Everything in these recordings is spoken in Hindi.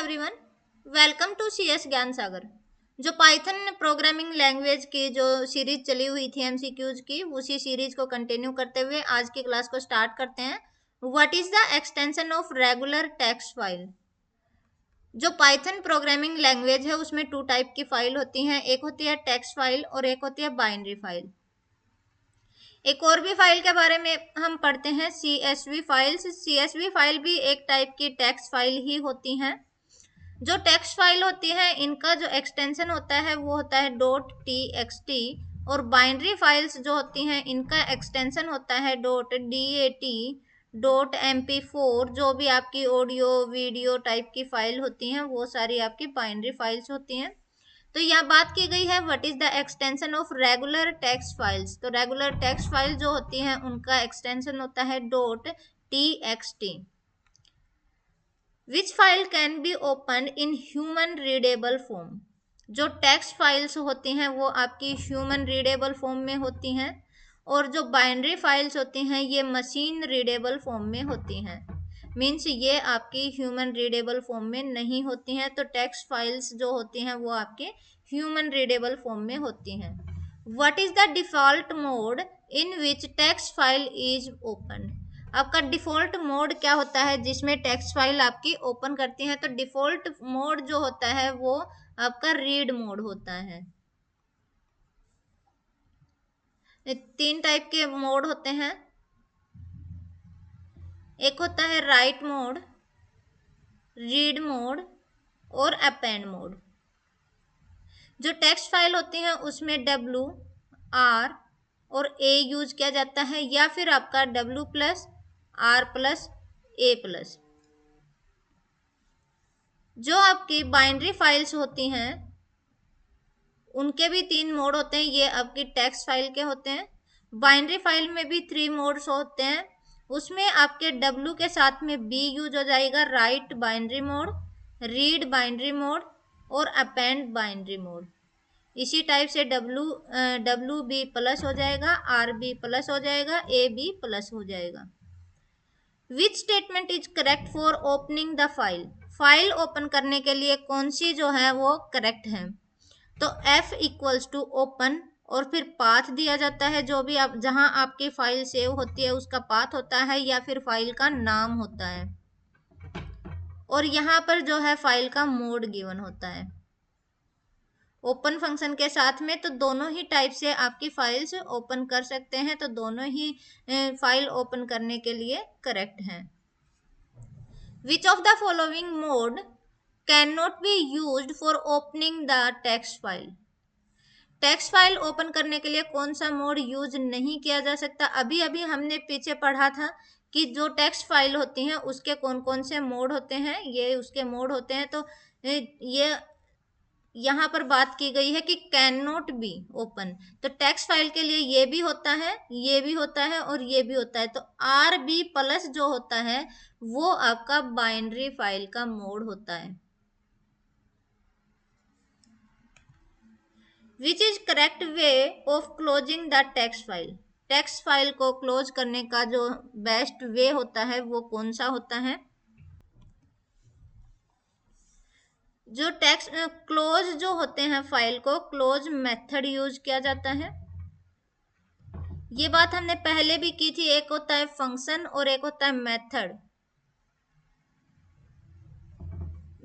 एवरीवन, वेलकम टू सीएस ज्ञान सागर। जो पाइथन प्रोग्रामिंग लैंग्वेज की जो सीरीज चली हुई थी एमसीक्यूज की, उसी सीरीज को कंटिन्यू करते हुए आज की क्लास को स्टार्ट करते हैं। What is the extension of regular text file? जो पाइथन प्रोग्रामिंग लैंग्वेज है उसमें टू टाइप की फाइल होती हैं, एक होती है टेक्स्ट फाइल और एक होती है बाइनरी फाइल। एक और भी फाइल के बारे में हम पढ़ते हैं, सीएसवी फाइल्स। सीएसवी फाइल भी एक टाइप की टेक्स्ट फाइल ही होती हैं। जो टेक्स्ट फाइल होती है इनका जो एक्सटेंशन होता है वो होता है डॉट टी एक्स टी, और बाइनरी फाइल्स जो होती हैं इनका एक्सटेंशन होता है dot D A T, dot M P four. जो भी आपकी ऑडियो वीडियो टाइप की फाइल होती हैं वो सारी आपकी बाइनरी फाइल्स होती हैं। तो यहाँ बात की गई है what is the extension of regular text files. तो रेगुलर टेक्स्ट फाइल जो होती हैं उनका एक्सटेंशन होता है dot T X T. Which file can be open in human readable form? जो टेक्स्ट फाइल्स होती हैं वो आपकी ह्यूमन रीडेबल फॉर्म में होती हैं, और जो बाइनरी फाइल्स होती हैं ये मशीन रीडेबल फॉर्म में होती हैं। मीन्स ये आपकी ह्यूमन रीडेबल फॉर्म में नहीं होती हैं। तो टेक्स्ट फाइल्स जो होती हैं वो आपके ह्यूमन रीडेबल फॉर्म में होती हैं। What is the default mode in which text file is open? आपका डिफॉल्ट मोड क्या होता है जिसमें टेक्स्ट फाइल आपकी ओपन करती है? तो डिफॉल्ट मोड जो होता है वो आपका रीड मोड होता है। तीन टाइप के मोड होते हैं, एक होता है राइट मोड, रीड मोड और अपेंड मोड। जो टेक्स्ट फाइल होती है उसमें डब्ल्यू, आर और ए यूज किया जाता है, या फिर आपका W plus R plus A plus. जो आपकी बाइनरी फाइल्स होती हैं उनके भी तीन मोड होते हैं, ये आपकी टेक्स्ट फाइल के होते हैं। बाइनरी फाइल में भी थ्री मोड्स होते हैं, उसमें आपके डब्ल्यू के साथ में बी यूज हो जाएगा, right binary mode, read binary mode और अपेंड बाइनरी मोड। इसी टाइप से डब्ल्यू बी प्लस हो जाएगा, आर बी प्लस हो जाएगा, ए बी प्लस हो जाएगा। विच statement is correct for opening the file? File open करने के लिए कौन सी जो है वो करेक्ट है? तो F इक्वल्स टू ओपन और फिर पाथ दिया जाता है, जो भी आप जहां आपकी फाइल सेव होती है उसका पाथ होता है या फिर फाइल का नाम होता है, और यहाँ पर जो है फाइल का मोड गिवन होता है ओपन फंक्शन के साथ में। तो दोनों ही टाइप से आपकी फाइल्स ओपन कर सकते हैं, तो दोनों ही फाइल ओपन करने के लिए करेक्ट हैं। Which of the following mode can not be used for opening the text file? Text file open करने के लिए कौन सा मोड यूज नहीं किया जा सकता? अभी अभी हमने पीछे पढ़ा था कि जो टेक्स्ट फाइल होती हैं उसके कौन कौन से मोड होते हैं, ये उसके मोड होते हैं। तो ये यहाँ पर बात की गई है कि कैन नॉट बी ओपन। तो टेक्स्ट फाइल के लिए ये भी होता है, ये भी होता है और ये भी होता है। तो आर बी प्लस जो होता है वो आपका बाइनरी फाइल का मोड होता है। Which is correct way of closing the text file? Text file को क्लोज करने का जो बेस्ट वे होता है वो कौन सा होता है? जो टेक्स्ट क्लोज जो होते हैं फाइल को क्लोज मेथड यूज किया जाता है। ये बात हमने पहले भी की थी, एक होता है फंक्शन और एक होता है मेथड।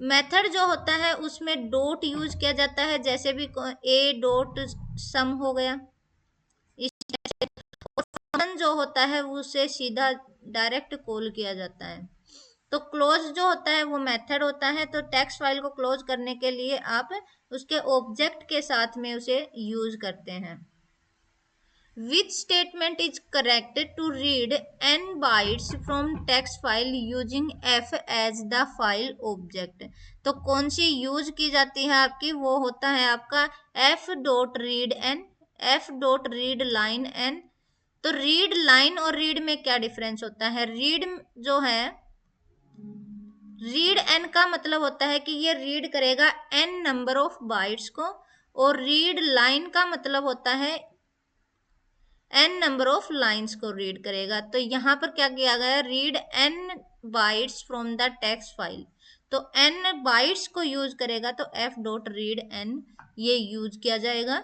मेथड जो होता है उसमें डॉट यूज किया जाता है, जैसे भी ए डॉट सम हो गया। फंक्शन जो होता है उसे सीधा डायरेक्ट कॉल किया जाता है। तो क्लोज जो होता है वो मेथड होता है। तो टेक्स्ट फाइल को क्लोज करने के लिए आप उसके ऑब्जेक्ट के साथ में उसे यूज करते हैं। Which statement is correct to read n bytes from text file using f as the file object? तो कौन सी यूज की जाती है आपकी? वो होता है आपका f dot read n, f dot read line n। तो रीड लाइन और रीड में क्या डिफरेंस होता है? रीड जो है, रीड एन का मतलब होता है कि ये रीड करेगा एन नंबर ऑफ बाइट्स को, और रीड लाइन का मतलब होता है n नंबर ऑफ लाइंस को रीड करेगा। तो यहाँ पर क्या किया गया, read n bytes from the text file. तो n बाइट्स को यूज करेगा तो f डॉट रीड n ये यूज किया जाएगा।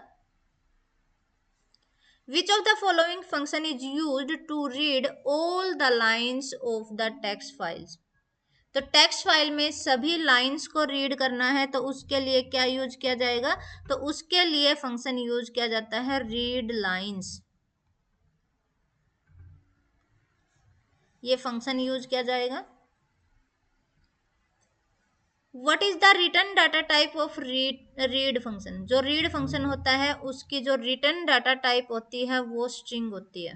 Which of the following function is used to read all the lines of the text files? तो टेक्स्ट फाइल में सभी लाइंस को रीड करना है तो उसके लिए क्या यूज किया जाएगा, तो उसके लिए फंक्शन यूज किया जाता है रीड लाइंस। ये फंक्शन यूज किया जाएगा। What is the return data type of read function? जो रीड फंक्शन होता है उसकी जो रिटर्न डाटा टाइप होती है वो स्ट्रिंग होती है।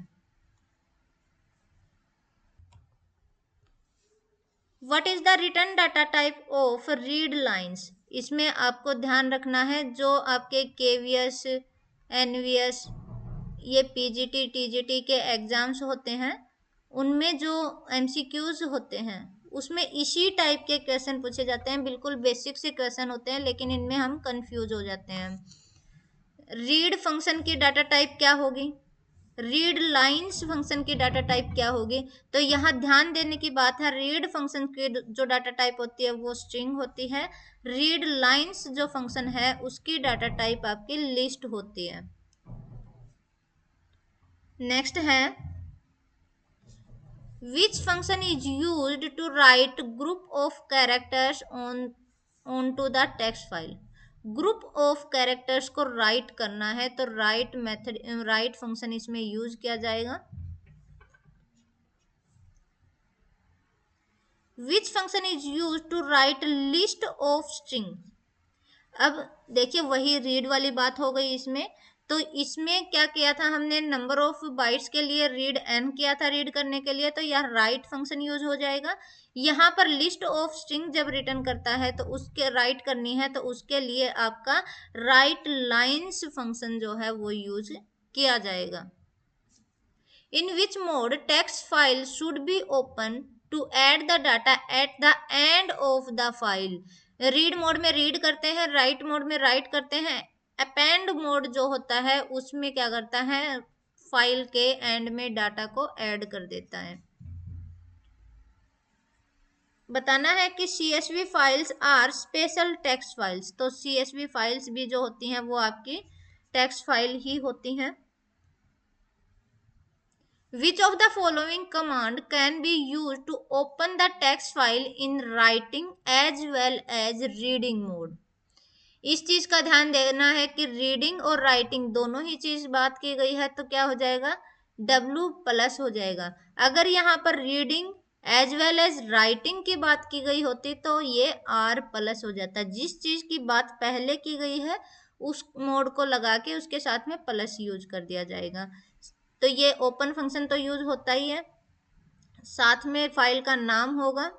What is the return data type of read lines? इसमें आपको ध्यान रखना है जो आपके केवीएस, एनवीएस, ये पीजीटी टीजीटी के एग्जाम्स होते हैं उनमें जो एमसीक्यूज होते हैं उसमें इसी टाइप के क्वेश्चन पूछे जाते हैं। बिल्कुल बेसिक से क्वेश्चन होते हैं लेकिन इनमें हम कंफ्यूज हो जाते हैं। रीड फंक्शन की डाटा टाइप क्या होगी, रीड लाइंस फंक्शन की डाटा टाइप क्या होगी? तो यहाँ ध्यान देने की बात है, रीड फंक्शन की जो डाटा टाइप होती है वो स्ट्रिंग होती है। रीड लाइंस जो फंक्शन है उसकी डाटा टाइप आपकी लिस्ट होती है। नेक्स्ट है, which function is used to write group of characters onto the text file? Group of characters को राइट करना है तो राइट मेथड, राइट फंक्शन इसमें यूज किया जाएगा। Which function is use to write list of string? अब देखिए वही रीड वाली बात हो गई इसमें। तो इसमें क्या किया था हमने, नंबर ऑफ बाइट्स के लिए रीड n किया था रीड करने के लिए, तो यह राइट फंक्शन यूज हो जाएगा। यहाँ पर लिस्ट ऑफ स्ट्रिंग जब रिटर्न करता है तो उसके राइट करनी है तो उसके लिए आपका राइट लाइंस फंक्शन जो है वो यूज किया जाएगा। In which mode text file should be open to add the data at the end of the file? Read mode में रीड करते हैं, राइट मोड में राइट करते हैं, अपेंड मोड जो होता है उसमें क्या करता है, फाइल के एंड में डाटा को ऐड कर देता है। बताना है कि CSV files are special text files. तो CSV फाइल्स भी जो होती हैं वो आपकी टेक्स्ट फाइल ही होती हैं। Which of the following command can be used to open the text file in writing as well as reading mode? इस चीज का ध्यान देना है कि रीडिंग और राइटिंग दोनों ही चीज बात की गई है तो क्या हो जाएगा, W+ हो जाएगा। अगर यहाँ पर reading as well as writing की बात की गई होती तो ये R+ हो जाता। जिस चीज की बात पहले की गई है उस मोड को लगा के उसके साथ में प्लस यूज कर दिया जाएगा। तो ये ओपन फंक्शन तो यूज होता ही है, साथ में फाइल का नाम होगा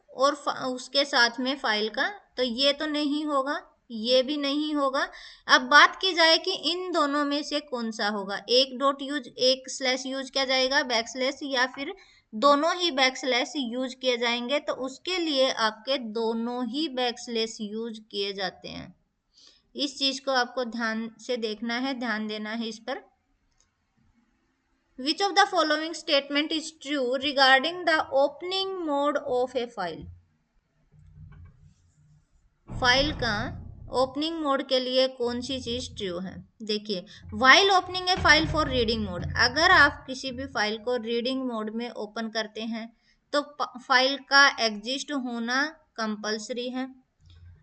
और उसके साथ में फाइल का, तो ये तो नहीं होगा, ये भी नहीं होगा। अब बात की जाए कि इन दोनों में से कौन सा होगा, एक डॉट यूज, एक स्लैश यूज किया जाएगा, बैकस्लैश, या फिर दोनों ही बैकस्लैश यूज किए जाएंगे? तो उसके लिए आपके दोनों ही बैकस्लैश यूज किए जाते हैं। इस चीज को आपको ध्यान से देखना है, ध्यान देना है इस पर। Which of the following statement is true regarding the opening mode of a file? File का ओपनिंग मोड के लिए कौन सी चीज ट्रू है? देखिए, while opening a file for reading mode, अगर आप किसी भी फाइल को रीडिंग मोड में ओपन करते हैं तो फाइल का एग्जिस्ट होना कंपल्सरी है।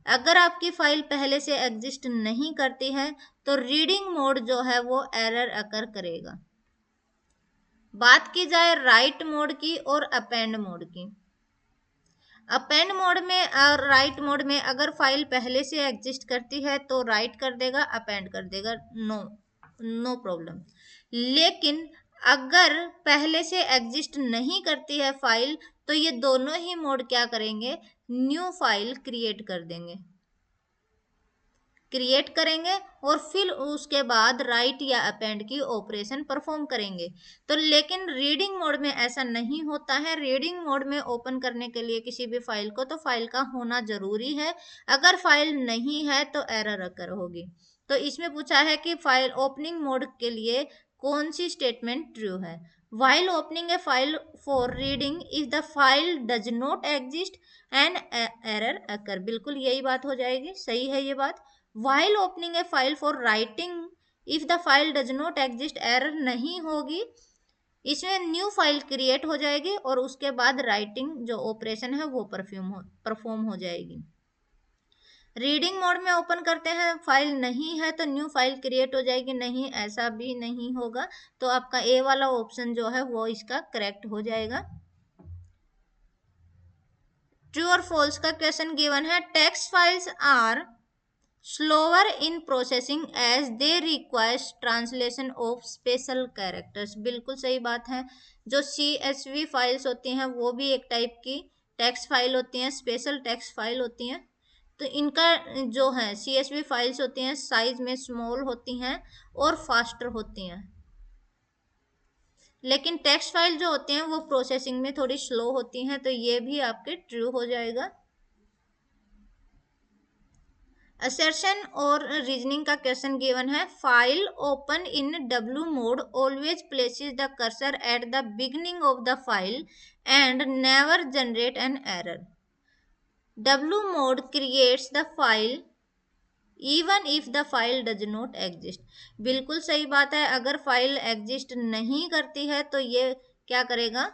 अगर आपकी फाइल पहले से एग्जिस्ट नहीं करती है तो रीडिंग मोड जो है वो एरर अकर करेगा। बात की जाए राइट मोड की और अपेंड मोड की। अपेंड मोड में और राइट मोड में अगर फाइल पहले से एग्जिस्ट करती है तो राइट कर देगा, अपेंड कर देगा, नो प्रॉब्लम। लेकिन अगर पहले से एग्जिस्ट नहीं करती है फाइल तो ये दोनों ही मोड क्या करेंगे, न्यू फाइल क्रिएट कर देंगे, क्रिएट करेंगे और फिर उसके बाद राइट या अपेंड की ऑपरेशन परफॉर्म करेंगे। तो लेकिन रीडिंग मोड में ऐसा नहीं होता है। रीडिंग मोड में ओपन करने के लिए किसी भी फाइल को तो फाइल का होना जरूरी है, अगर फाइल नहीं है तो एरर अकर होगी। तो इसमें पूछा है कि फाइल ओपनिंग मोड के लिए कौन सी स्टेटमेंट ट्रू है। while opening a file for reading if the file does not exist an error occur, बिल्कुल यही बात हो जाएगी, सही है ये बात। while opening a file for writing if the file does not exist error नहीं होगी, इसमें न्यू फाइल क्रिएट हो जाएगी और उसके बाद राइटिंग जो ऑपरेशन है वो परफॉर्म हो जाएगी। रीडिंग मोड में ओपन करते हैं, फाइल नहीं है तो न्यू फाइल क्रिएट हो जाएगी, नहीं ऐसा भी नहीं होगा, तो आपका ए वाला ऑप्शन जो है वो इसका करेक्ट हो जाएगा। ट्रू और फॉल्स का क्वेश्चन गिवन है, text files are slower in processing as they requires translation of special characters, बिल्कुल सही बात है। जो CSV फाइल्स होती हैं वो भी एक टाइप की टेक्स्ट फाइल होती हैं, स्पेशल टेक्स्ट फाइल होती हैं। तो इनका जो है CSV फाइल्स होती हैं साइज में स्मॉल होती हैं और फास्टर होती हैं, लेकिन टेक्स्ट फाइल जो होती हैं वो प्रोसेसिंग में थोड़ी स्लो होती हैं, तो ये भी आपके ट्रू हो जाएगा। असर्शन और रीजनिंग का क्वेश्चन गिवन है, file open in W mode always places the cursor at the beginning of the file and never generate an error. W mode creates the file even if the file does not exist, बिल्कुल सही बात है। अगर फाइल एग्जिस्ट नहीं करती है तो ये क्या करेगा,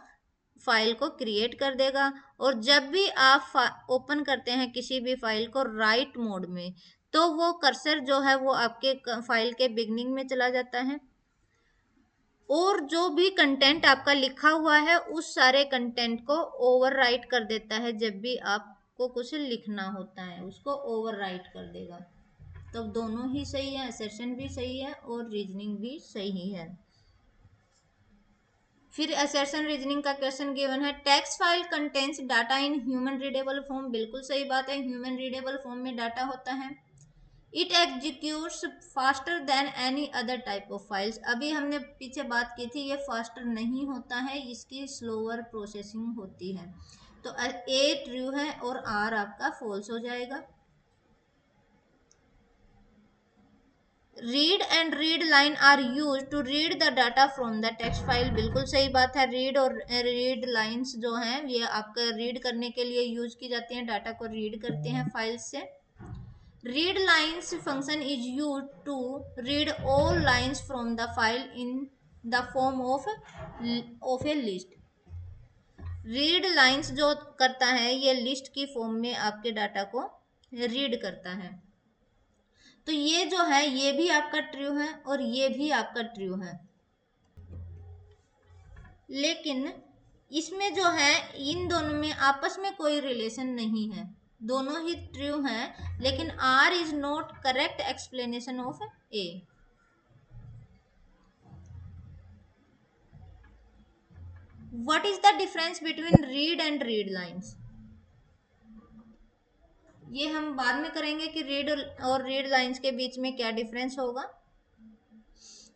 फाइल को क्रिएट कर देगा। और जब भी आप ओपन करते हैं किसी भी फाइल को राइट मोड में, तो वो कर्सर जो है वो आपके फाइल के बिगनिंग में चला जाता है और जो भी कंटेंट आपका लिखा हुआ है उस सारे कंटेंट को ओवरराइट कर देता है। जब भी आपको कुछ लिखना होता है उसको ओवरराइट कर देगा। तो दोनों ही सही है, असर्शन भी सही है और रीजनिंग भी सही है। फिर असर्शन रीजनिंग का क्वेश्चन गिवन है, text file contains data in human readable form, बिल्कुल सही बात है, ह्यूमन रीडेबल फॉर्म में डाटा होता है। It executes faster than any other type of files, अभी हमने पीछे बात की थी, ये फास्टर नहीं होता है, इसकी स्लोअर प्रोसेसिंग होती है। तो ए ट्रू है और आर आपका फॉल्स हो जाएगा। Read and read line are use to read the data from the text file, बिल्कुल सही बात है। रीड और रीड लाइन्स जो हैं ये आपका रीड करने के लिए यूज की जाती हैं, डाटा को रीड करते हैं फाइल से। Read lines function is use to read all lines from the file in the form of a list. Read lines जो करता है ये लिस्ट की फॉर्म में आपके डाटा को रीड करता है। तो ये जो है ये भी आपका ट्रू है और ये भी आपका ट्रू है, लेकिन इसमें जो है इन दोनों में आपस में कोई रिलेशन नहीं है, दोनों ही ट्रू हैं, लेकिन R is not correct explanation of A. What is the difference between read and read lines, ये हम बाद में करेंगे कि रीड और रीड लाइन्स के बीच में क्या डिफरेंस होगा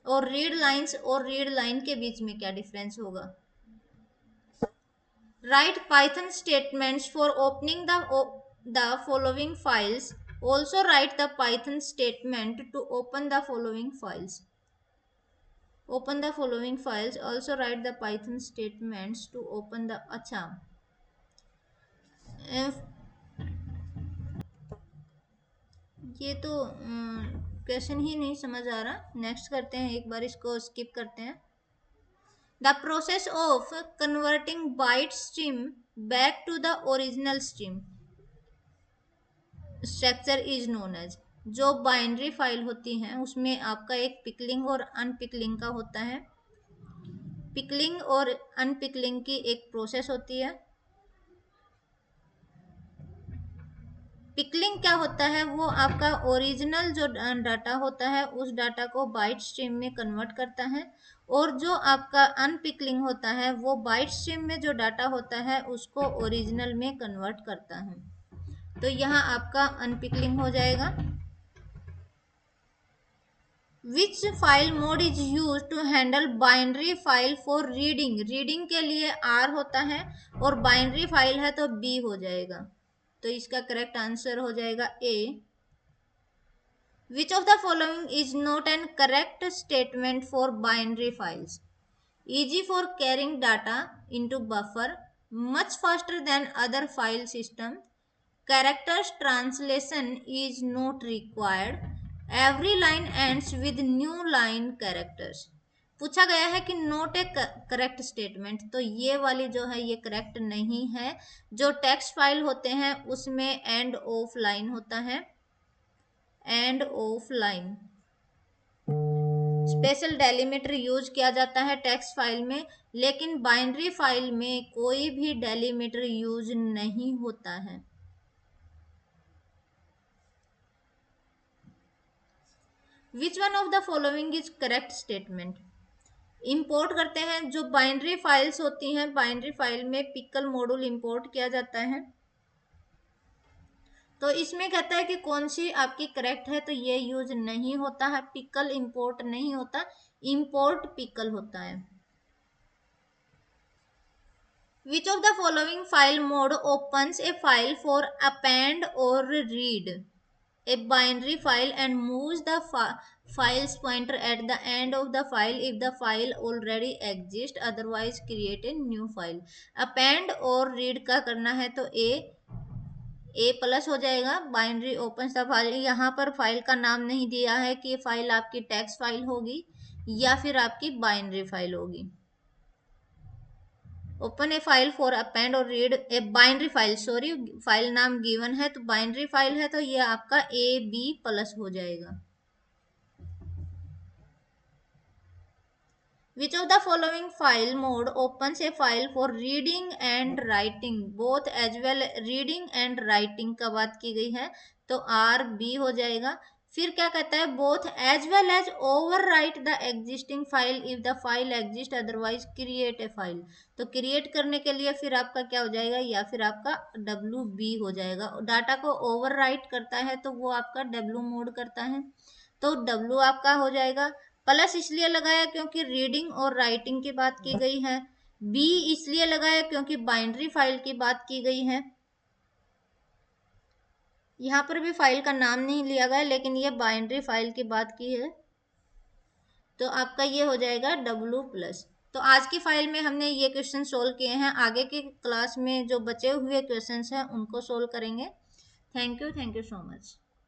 और रीड लाइन्स और रीड लाइन के बीच में क्या डिफरेंस होगा। Right Python statements for opening the following files, also write the python statement to open the following files, also write the python statements to open the, अच्छा ये तो क्वेश्चन ही नहीं समझ आ रहा, नेक्स्ट करते हैं, एक बार इसको स्किप करते हैं। The process of converting byte stream back to the original stream structure is known as, जो बाइनरी फाइल होती हैं उसमें आपका एक पिकलिंग और अनपिकलिंग का होता है। पिकलिंग और अनपिकलिंग की एक प्रोसेस होती है। पिकलिंग क्या होता है, वो आपका ओरिजिनल जो डाटा होता है उस डाटा को बाइट स्ट्रीम में कन्वर्ट करता है, और जो आपका अनपिकलिंग होता है वो बाइट स्ट्रीम में जो डाटा होता है उसको ओरिजिनल में कन्वर्ट करता है। तो यहाँ आपका अनपिकलिंग हो जाएगा। Which file mode is use to handle binary file for reading, reading के लिए आर होता है और बाइनरी फाइल है तो बी हो जाएगा। तो इसका करेक्ट आंसर हो जाएगा ए। Which of the following is not an correct statement for binary files? Easy for carrying data into buffer, much faster than other file system, characters translation is not required, every line ends with new line characters। पूछा गया है कि नोट ए करेक्ट स्टेटमेंट, तो ये वाली जो है ये करेक्ट नहीं है। जो टेक्स्ट फाइल होते हैं उसमें एंड ऑफ लाइन होता है, end of line. Special delimiter use किया जाता है टेक्स्ट फाइल में, लेकिन बाइनरी फाइल में कोई भी डेलीमीटर यूज नहीं होता है। Which one of the following is correct statement? Import करते हैं, जो बाइनरी फाइल्स होती हैं बाइनरी फाइल में पिकल मॉड्यूल इंपोर्ट किया जाता है। तो इसमें कहता है कि कौन सी आपकी करेक्ट है, तो ये यूज नहीं होता है, पिकल इंपोर्ट नहीं होता, इंपोर्ट पिकल होता है। Which of the following file mode opens a file for append or read a binary file and moves the file's pointer at the end of the file if the file already exists, otherwise create a new file। append और read का करना है तो ए प्लस हो जाएगा, बाइनरी ओपन द फाइल। यहाँ पर फाइल का नाम नहीं दिया है कि फाइल आपकी टेक्स्ट फाइल होगी या फिर आपकी बाइनरी फाइल होगी। Open a file for append और read a binary file, sorry file नाम गिवन है तो बाइनरी फाइल है तो ये आपका ए बी प्लस हो जाएगा। Which of the following file mode opens a file for reading and writing both as well? Reading and writing का बात की गई है तो आर बी हो जाएगा। फिर क्या कहता है, both as well as overwrite the existing file if the file exist otherwise create a file. तो क्रिएट करने के लिए फिर आपका क्या हो जाएगा, या फिर आपका डब्ल्यू बी हो जाएगा। डाटा को ओवर राइट करता है तो वो आपका डब्ल्यू मोड करता है, तो डब्ल्यू आपका हो जाएगा। प्लस इसलिए लगाया क्योंकि रीडिंग और राइटिंग की बात की गई है। बी इसलिए लगाया क्योंकि बाइनरी फाइल की बात की गई है। यहाँ पर भी फाइल का नाम नहीं लिया गया लेकिन ये बाइनरी फाइल की बात की है, तो आपका ये हो जाएगा डब्ल्यू प्लस। तो आज की फाइल में हमने ये क्वेश्चन सोल्व किए हैं, आगे की क्लास में जो बचे हुए क्वेश्चंस हैं उनको सोल्व करेंगे। Thank you so much.